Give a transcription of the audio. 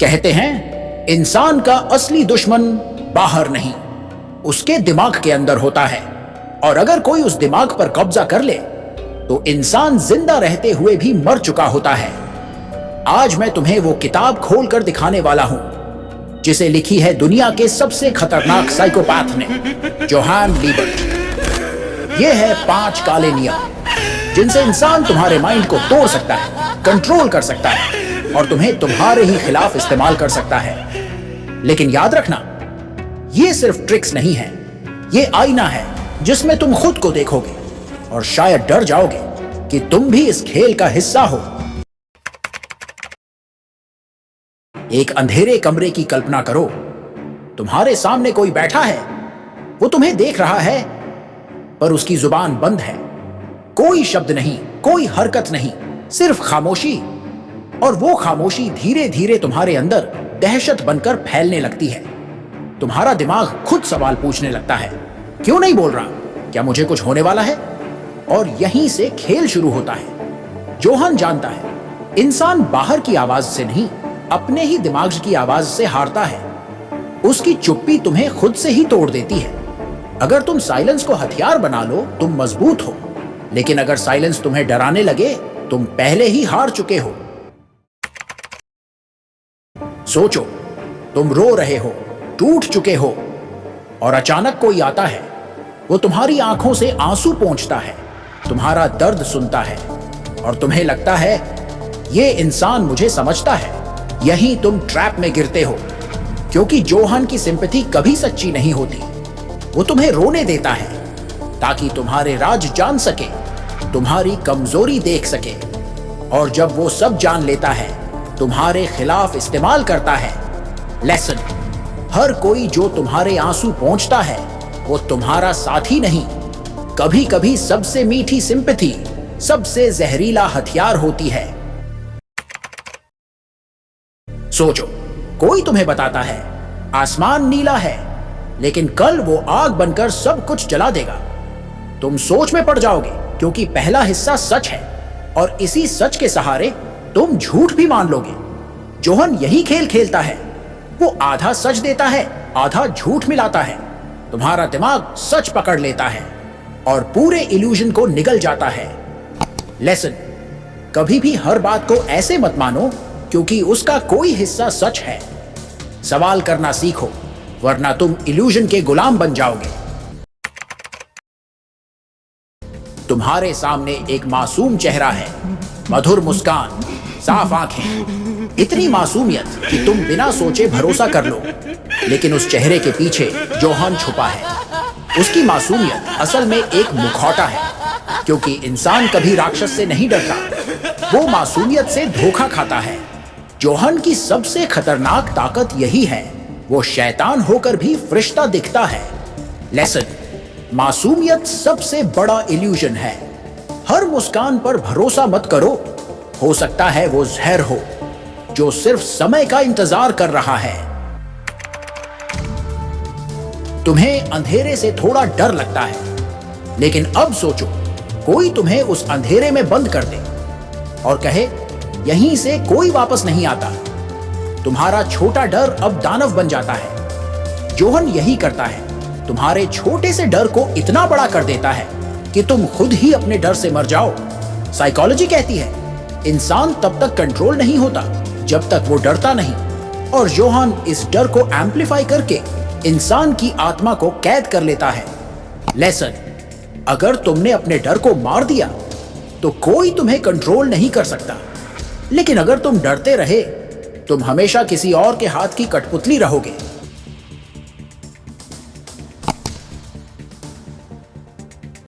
कहते हैं इंसान का असली दुश्मन बाहर नहीं, उसके दिमाग के अंदर होता है। और अगर कोई उस दिमाग पर कब्जा कर ले तो इंसान जिंदा रहते हुए भी मर चुका होता है। आज मैं तुम्हें वो किताब खोल कर दिखाने वाला हूं जिसे लिखी है दुनिया के सबसे खतरनाक साइकोपैथ ने, जोहान लीबर्ट। ये है 5 काले नियम जिनसे इंसान तुम्हारे माइंड को तोड़ सकता है, कंट्रोल कर सकता है और तुम्हें तुम्हारे ही खिलाफ इस्तेमाल कर सकता है। लेकिन याद रखना, ये सिर्फ ट्रिक्स नहीं है, ये आईना है जिसमें तुम खुद को देखोगे और शायद डर जाओगे कि तुम भी इस खेल का हिस्सा हो। एक अंधेरे कमरे की कल्पना करो। तुम्हारे सामने कोई बैठा है, वो तुम्हें देख रहा है पर उसकी जुबान बंद है। कोई शब्द नहीं, कोई हरकत नहीं, सिर्फ खामोशी। और वो खामोशी धीरे धीरे तुम्हारे अंदर दहशत बनकर फैलने लगती है। तुम्हारा दिमाग खुद सवाल पूछने लगता है, क्यों नहीं बोल रहा? क्या मुझे कुछ होने वाला है? और यहीं से खेल शुरू होता है। जोहान जानता है इंसान बाहर की आवाज से नहीं, अपने ही दिमाग की आवाज से हारता है। उसकी चुप्पी तुम्हें खुद से ही तोड़ देती है। अगर तुम साइलेंस को हथियार बना लो तुम मजबूत हो, लेकिन अगर साइलेंस तुम्हें डराने लगे तुम पहले ही हार चुके हो। सोचो, तुम रो रहे हो, टूट चुके हो और अचानक कोई आता है। वो तुम्हारी आंखों से आंसू पोंछता है, तुम्हारा दर्द सुनता है और तुम्हें लगता है ये इंसान मुझे समझता है। यहीं तुम ट्रैप में गिरते हो, क्योंकि जोहान की सिंपैथी कभी सच्ची नहीं होती। वो तुम्हें रोने देता है ताकि तुम्हारे राज जान सके, तुम्हारी कमजोरी देख सके। और जब वो सब जान लेता है तुम्हारे खिलाफ इस्तेमाल करता है। लेसन, हर कोई जो तुम्हारे आंसू पोंछता है वो तुम्हारा साथी नहीं, कभी कभी सबसे मीठी सिंपैथी सबसे जहरीला हथियार होती है। सोचो, कोई तुम्हें बताता है आसमान नीला है, लेकिन कल वो आग बनकर सब कुछ जला देगा। तुम सोच में पड़ जाओगे क्योंकि पहला हिस्सा सच है और इसी सच के सहारे तुम झूठ भी मान लोगे। जोहन यही खेल खेलता है, वो आधा सच देता है, आधा झूठ मिलाता है। तुम्हारा दिमाग सच पकड़ लेता है और पूरे इल्यूजन को निगल जाता है। लेसन, कभी भी हर बात को ऐसे मत मानो क्योंकि उसका कोई हिस्सा सच है। सवाल करना सीखो, वरना तुम इल्यूजन के गुलाम बन जाओगे। तुम्हारे सामने एक मासूम चेहरा है, मधुर मुस्कान, साफ आंखें, इतनी मासूमियत कि तुम बिना सोचे भरोसा कर लो। लेकिन उस चेहरे के पीछे जोहान छुपा है। उसकी मासूमियत असल में एक मुखौटा है, क्योंकि इंसान कभी राक्षस से नहीं डरता, वो मासूमियत से धोखा खाता है। जोहान की सबसे खतरनाक ताकत यही है, वो शैतान होकर भी फरिश्ता दिखता है। लेसन, मासूमियत सबसे बड़ा इल्यूजन है। हर मुस्कान पर भरोसा मत करो, हो सकता है वो जहर हो जो सिर्फ समय का इंतजार कर रहा है। तुम्हें अंधेरे से थोड़ा डर लगता है, लेकिन अब सोचो, कोई तुम्हें उस अंधेरे में बंद कर दे और कहे यहीं से कोई वापस नहीं आता। तुम्हारा छोटा डर अब दानव बन जाता है। जोहन यही करता है, तुम्हारे छोटे से डर को इतना बड़ा कर देता है कि तुम खुद ही अपने डर से मर जाओ। साइकोलॉजी कहती है इंसान तब तक कंट्रोल नहीं होता जब तक वो डरता नहीं, और जोहान इस डर को एम्पलीफाई करके इंसान की आत्मा को कैद कर लेता है। लेसन, अगर तुमने अपने डर को मार दिया तो कोई तुम्हें कंट्रोल नहीं कर सकता, लेकिन अगर तुम डरते रहे तुम हमेशा किसी और के हाथ की कठपुतली रहोगे।